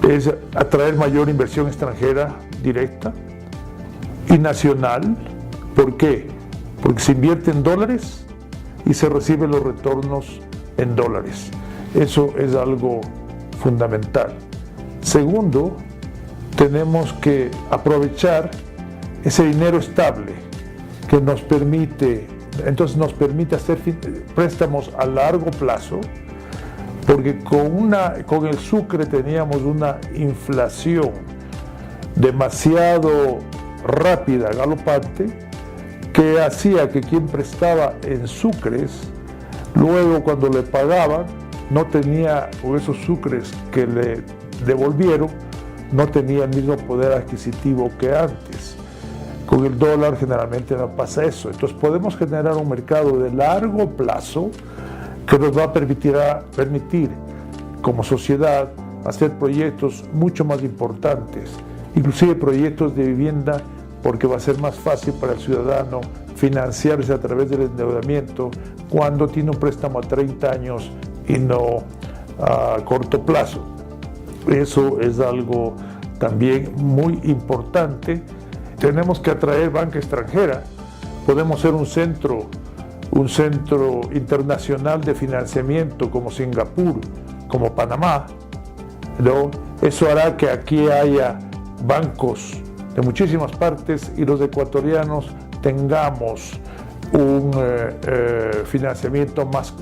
es atraer mayor inversión extranjera directa y nacional. ¿Por qué? Porque se invierte en dólares y se reciben los retornos en dólares. Eso es algo fundamental. Segundo, tenemos que aprovechar ese dinero estable que nos permite, entonces nos permite hacer préstamos a largo plazo, porque con el sucre teníamos una inflación demasiado rápida, galopante, que hacía que quien prestaba en sucres, luego cuando le pagaban, no tenía, o esos sucres que le devolvieron, no tenía el mismo poder adquisitivo que antes. Con el dólar generalmente no pasa eso. Entonces podemos generar un mercado de largo plazo que nos va a permitir como sociedad hacer proyectos mucho más importantes, inclusive proyectos de vivienda, porque va a ser más fácil para el ciudadano financiarse a través del endeudamiento cuando tiene un préstamo a 30 años y no a corto plazo. Eso es algo también muy importante. Tenemos que atraer banca extranjera. Podemos ser un centro internacional de financiamiento como Singapur, como Panamá, ¿no? Eso hará que aquí haya bancos de muchísimas partes y los ecuatorianos tengamos un financiamiento más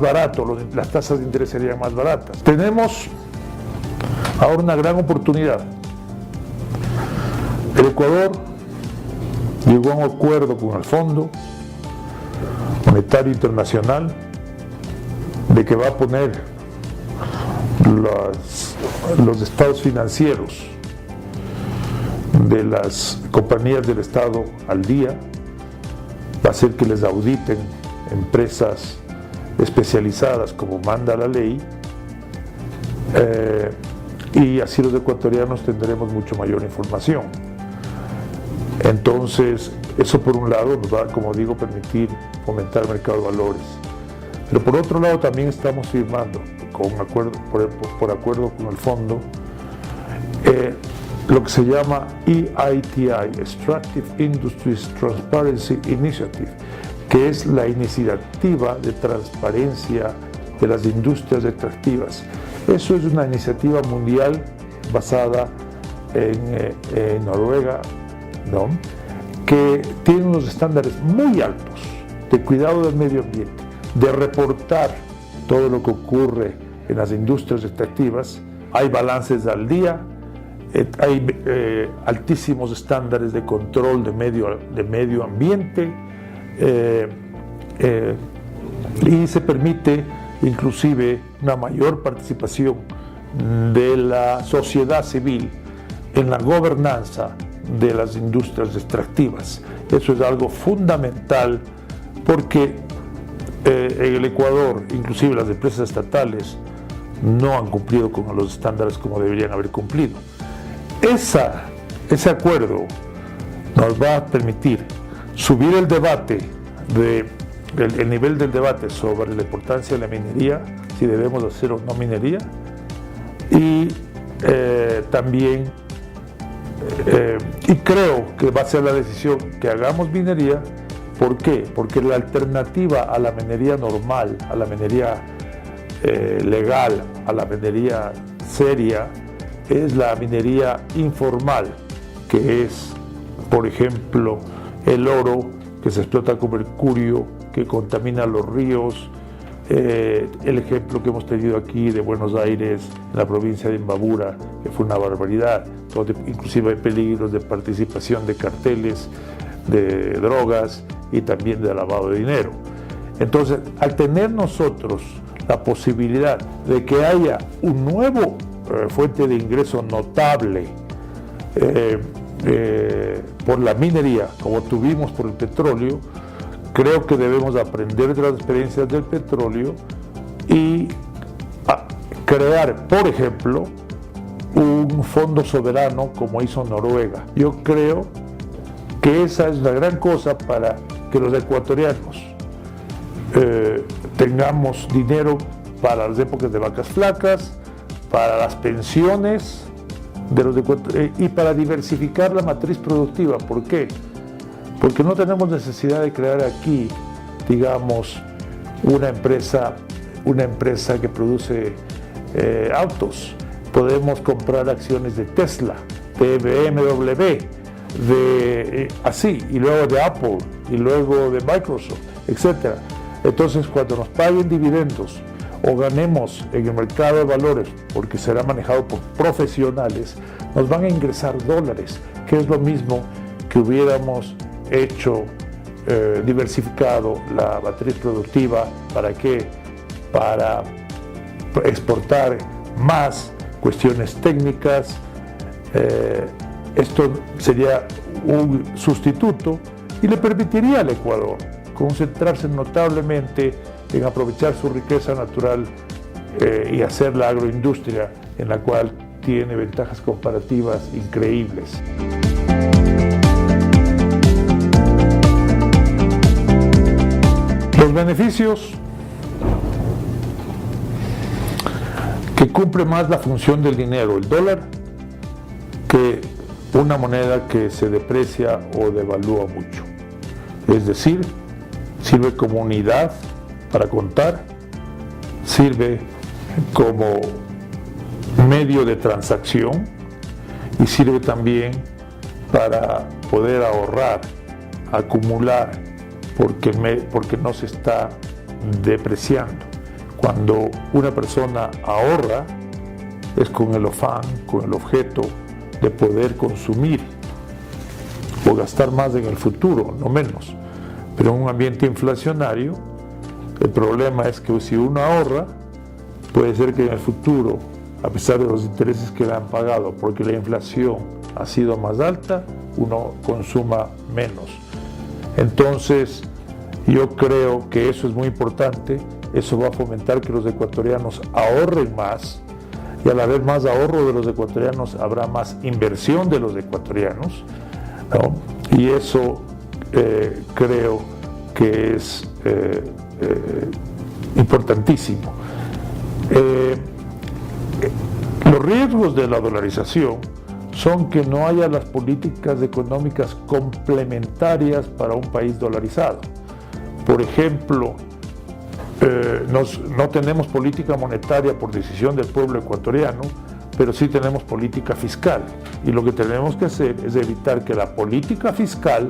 barato, las tasas de interés serían más baratas. Tenemos ahora una gran oportunidad. El Ecuador llegó a un acuerdo con el Fondo Monetario Internacional de que va a poner los estados financieros de las compañías del Estado al día, va a hacer que les auditen empresas especializadas como manda la ley, y así los ecuatorianos tendremos mucho mayor información. Entonces, eso por un lado nos va, como digo, permitir fomentar el mercado de valores. Pero por otro lado también estamos firmando, por acuerdo con el fondo, lo que se llama EITI, Extractive Industries Transparency Initiative, que es la iniciativa de transparencia de las industrias extractivas. Eso es una iniciativa mundial basada en Noruega, ¿no?, que tiene unos estándares muy altos de cuidado del medio ambiente, de reportar todo lo que ocurre en las industrias extractivas. Hay balances al día, hay altísimos estándares de control de medio ambiente, y se permite inclusive una mayor participación de la sociedad civil en la gobernanza de las industrias extractivas. Eso es algo fundamental porque en el Ecuador, inclusive las empresas estatales, no han cumplido con los estándares como deberían haber cumplido. Ese acuerdo nos va a permitir subir el debate, el nivel del debate sobre la importancia de la minería, si debemos hacer o no minería, y también, y creo que va a ser la decisión que hagamos minería. ¿Por qué? Porque la alternativa a la minería normal, a la minería legal, a la minería seria, es la minería informal, que es, por ejemplo, el oro que se explota con mercurio, que contamina los ríos. El ejemplo que hemos tenido aquí de Buenos Aires, en la provincia de Imbabura, que fue una barbaridad, donde inclusive hay peligros de participación de carteles, de drogas y también de lavado de dinero. Entonces, al tener nosotros la posibilidad de que haya un nuevo fuente de ingreso notable por la minería, como tuvimos por el petróleo, creo que debemos aprender de las experiencias del petróleo y crear, por ejemplo, un fondo soberano como hizo Noruega. Yo creo que esa es la gran cosa para que los ecuatorianos tengamos dinero para las épocas de vacas flacas, para las pensiones de los y para diversificar la matriz productiva. ¿Por qué? Porque no tenemos necesidad de crear aquí, digamos, una empresa que produce autos. Podemos comprar acciones de Tesla, de BMW, así, y luego de Apple, y luego de Microsoft, etc. Entonces, cuando nos paguen dividendos o ganemos en el mercado de valores, porque será manejado por profesionales, nos van a ingresar dólares, que es lo mismo que hubiéramos hecho, diversificado la matriz productiva. ¿Para qué? Para exportar más cuestiones técnicas. Esto sería un sustituto y le permitiría al Ecuador concentrarse notablemente en aprovechar su riqueza natural y hacer la agroindustria, en la cual tiene ventajas comparativas increíbles. Los beneficios que cumple más la función del dinero, el dólar, que una moneda que se deprecia o devalúa mucho. Es decir, sirve como unidad para contar, sirve como medio de transacción y sirve también para poder ahorrar, acumular, porque no se está depreciando. Cuando una persona ahorra, es con el afán, con el objeto de poder consumir o gastar más en el futuro, no menos. Pero en un ambiente inflacionario, el problema es que si uno ahorra, puede ser que en el futuro, a pesar de los intereses que le han pagado, porque la inflación ha sido más alta, uno consuma menos. Entonces, yo creo que eso es muy importante. Eso va a fomentar que los ecuatorianos ahorren más, y al haber más ahorro de los ecuatorianos habrá más inversión de los ecuatorianos, ¿no? Y eso creo que es importantísimo. Los riesgos de la dolarización son que no haya las políticas económicas complementarias para un país dolarizado. Por ejemplo, no tenemos política monetaria por decisión del pueblo ecuatoriano, pero sí tenemos política fiscal. Y lo que tenemos que hacer es evitar que la política fiscal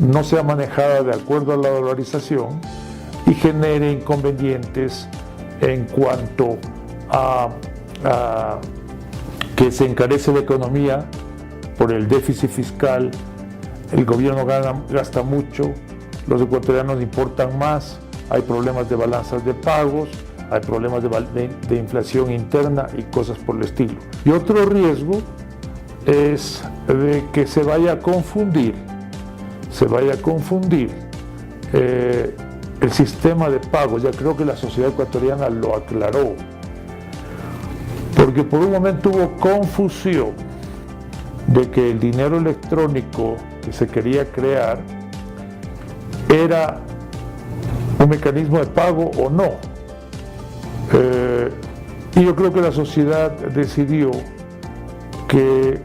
no sea manejada de acuerdo a la dolarización y genere inconvenientes en cuanto a que se encarece la economía por el déficit fiscal, el gobierno gasta mucho, los ecuatorianos importan más, hay problemas de balanzas de pagos, hay problemas de inflación interna y cosas por el estilo. Y otro riesgo es de que se vaya a confundir el sistema de pagos. Ya creo que la sociedad ecuatoriana lo aclaró, porque por un momento hubo confusión de que el dinero electrónico que se quería crear era un mecanismo de pago o no. Y yo creo que la sociedad decidió que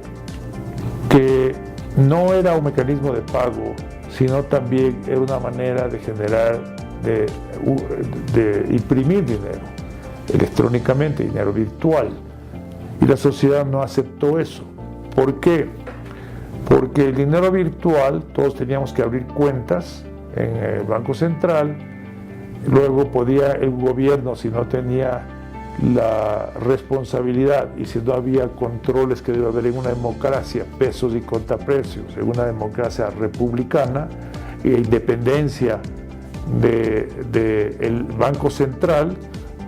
no era un mecanismo de pago, sino también era una manera de generar, de imprimir dinero electrónicamente, dinero virtual. Y la sociedad no aceptó eso. ¿Por qué? Porque el dinero virtual, todos teníamos que abrir cuentas en el Banco Central, luego podía el gobierno, si no tenía la responsabilidad y si no había controles que debe haber en una democracia, pesos y contraprecios, en una democracia republicana, e independencia del Banco Central,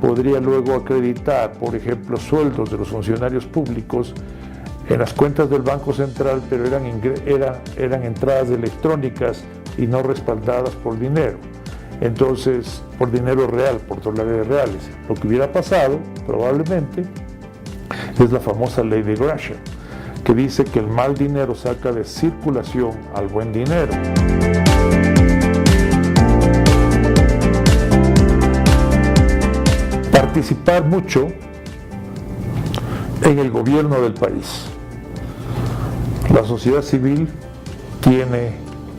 podría luego acreditar, por ejemplo, sueldos de los funcionarios públicos en las cuentas del Banco Central, pero eran entradas electrónicas y no respaldadas por dinero. Entonces, por dinero real, por dólares reales. Lo que hubiera pasado, probablemente, es la famosa ley de Gresham, que dice que el mal dinero saca de circulación al buen dinero. Participar mucho en el gobierno del país. La sociedad civil tiene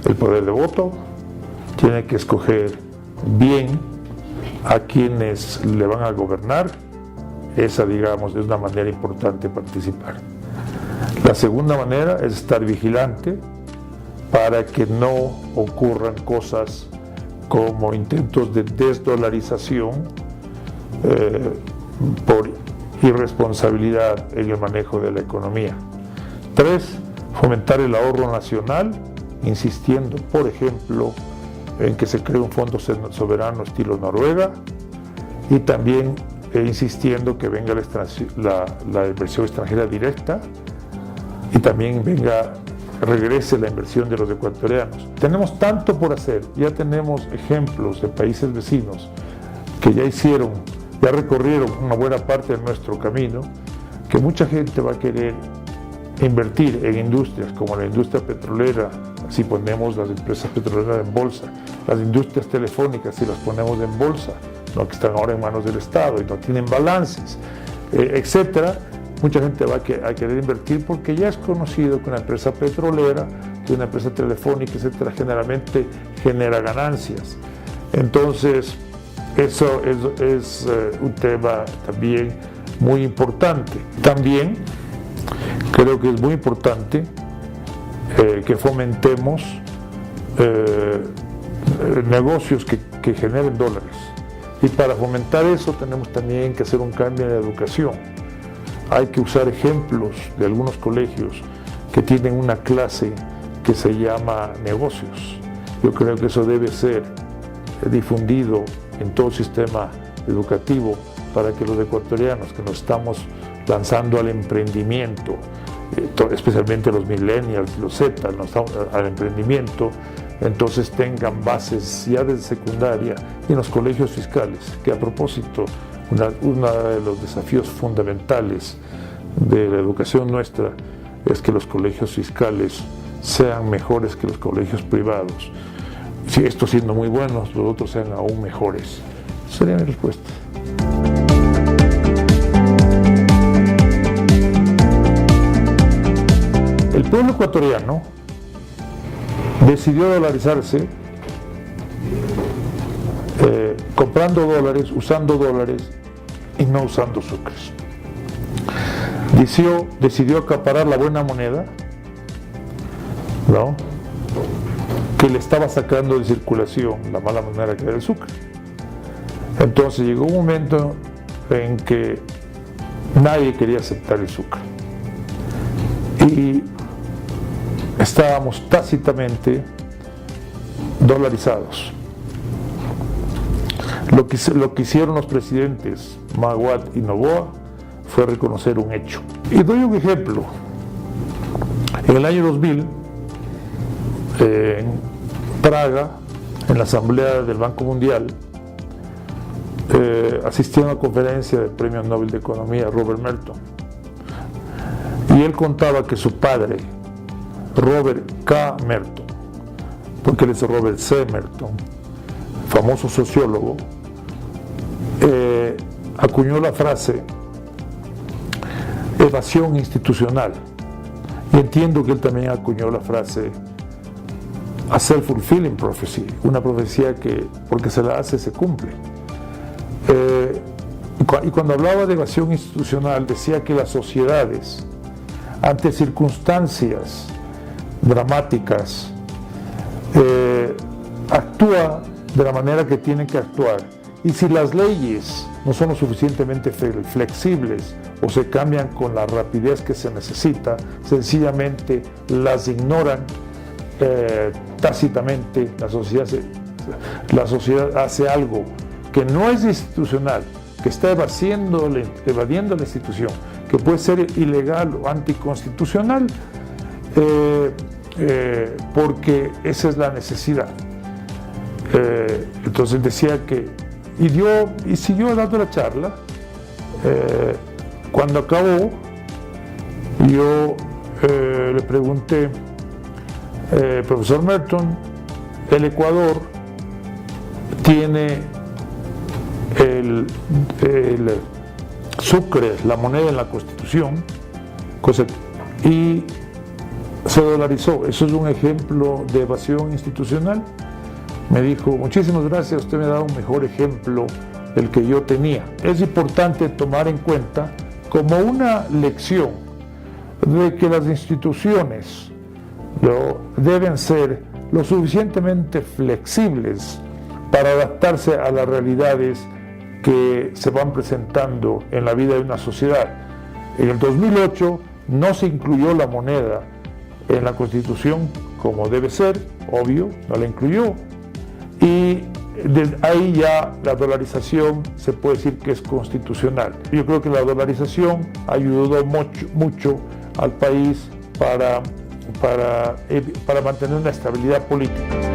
el poder de voto, tiene que escoger bien a quienes le van a gobernar. Esa, digamos, es una manera importante de participar. La segunda manera es estar vigilante para que no ocurran cosas como intentos de desdolarización por irresponsabilidad en el manejo de la economía. 3, fomentar el ahorro nacional, insistiendo, por ejemplo, en que se cree un fondo soberano estilo Noruega, y también insistiendo que venga la inversión extranjera directa y también regrese la inversión de los ecuatorianos. Tenemos tanto por hacer, ya tenemos ejemplos de países vecinos que ya recorrieron una buena parte de nuestro camino, que mucha gente va a querer invertir en industrias como la industria petrolera, si ponemos las empresas petroleras en bolsa, las industrias telefónicas si las ponemos en bolsa, no que están ahora en manos del Estado y no tienen balances, etcétera. Mucha gente va a querer invertir porque ya es conocido que una empresa petrolera, que una empresa telefónica, etcétera, generalmente genera ganancias. Entonces, eso es un tema también muy importante. También creo que es muy importante que fomentemos negocios que generen dólares. Y para fomentar eso tenemos también que hacer un cambio en la educación. Hay que usar ejemplos de algunos colegios que tienen una clase que se llama negocios. Yo creo que eso debe ser difundido en todo el sistema educativo para que los ecuatorianos que nos estamos lanzando al emprendimiento, especialmente los millennials, los Z, al emprendimiento, entonces tengan bases ya desde secundaria y en los colegios fiscales, que a propósito, uno de los desafíos fundamentales de la educación nuestra es que los colegios fiscales sean mejores que los colegios privados. Si estos siendo muy buenos, los otros sean aún mejores. Esa sería mi respuesta. El pueblo ecuatoriano decidió dolarizarse comprando dólares, usando dólares y no usando sucres. Decidió acaparar la buena moneda, ¿no?, que le estaba sacando de circulación la mala moneda que era el sucre. Entonces llegó un momento en que nadie quería aceptar el sucre y estábamos tácitamente dolarizados. Lo que hicieron los presidentes Maguad y Noboa fue reconocer un hecho. Y doy un ejemplo. En el año 2000, en Praga, en la asamblea del Banco Mundial, asistí a una conferencia del Premio Nobel de Economía, Robert Merton, y él contaba que su padre, Robert K. Merton, porque él es Robert C. Merton, famoso sociólogo, acuñó la frase evasión institucional, y entiendo que él también acuñó la frase a self-fulfilling prophecy, una profecía que porque se la hace se cumple. Y cuando hablaba de evasión institucional decía que las sociedades ante circunstancias dramáticas actúan de la manera que tienen que actuar, y si las leyes no son lo suficientemente flexibles o se cambian con la rapidez que se necesita, sencillamente las ignoran tácitamente. La sociedad hace algo que no es institucional, que está evadiendo la institución, que puede ser ilegal o anticonstitucional, porque esa es la necesidad. Entonces decía que, y siguió dando la charla. Cuando acabó, yo le pregunté, profesor Merton, el Ecuador tiene sucres, la moneda en la Constitución, y se dolarizó. Eso es un ejemplo de evasión institucional. Me dijo, muchísimas gracias, usted me ha dado un mejor ejemplo del que yo tenía. Es importante tomar en cuenta como una lección de que las instituciones deben ser lo suficientemente flexibles para adaptarse a las realidades que se van presentando en la vida de una sociedad. En el 2008 no se incluyó la moneda en la Constitución como debe ser, obvio, no la incluyó, y desde ahí ya la dolarización se puede decir que es constitucional. Yo creo que la dolarización ayudó mucho al país para mantener una estabilidad política.